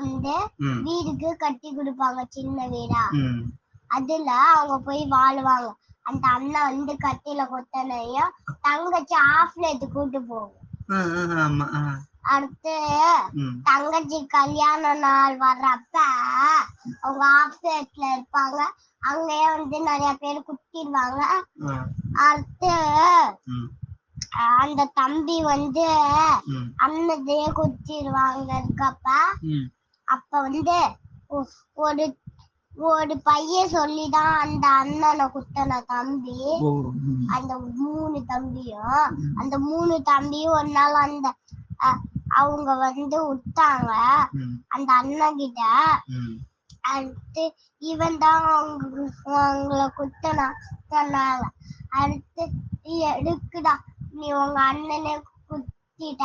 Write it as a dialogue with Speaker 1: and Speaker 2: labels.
Speaker 1: வந்து வீடுக்கு கட்டி கொடுப்பாங்க, சின்ன வீடா. அதுல அவங்க போய் வாழுவாங்க. அந்த அண்ணன் வந்து கட்டில கொத்தனையும் தங்கச்சி ஆஃப்லேட்டு கூட்டு போகும். அடுத்து தங்கச்சி கல்யாண நாள் வர்றப்ப அவங்க ஆஃப்லேட்ல இருப்பாங்க. அங்கேயே வந்து நிறைய பேர் குத்திடுவாங்க. அடுத்து அந்த தம்பி வந்து அண்ணதையே குத்திடுவாங்க. அப்ப வந்து ஒரு ஒரு பையன் சொல்லிதான் அந்த அண்ணனை குத்தன தம்பி. அந்த 3 தம்பியும் ஒரு நாள் அந்த அவங்க வந்து விட்டாங்க அந்த அண்ணன் கிட்ட. அடுத்து இவன் தான் அவங்கள குத்தனா சொன்னாங்க. அடுத்து எதுக்குடா நீ உங்க அண்ணனை குத்திட்ட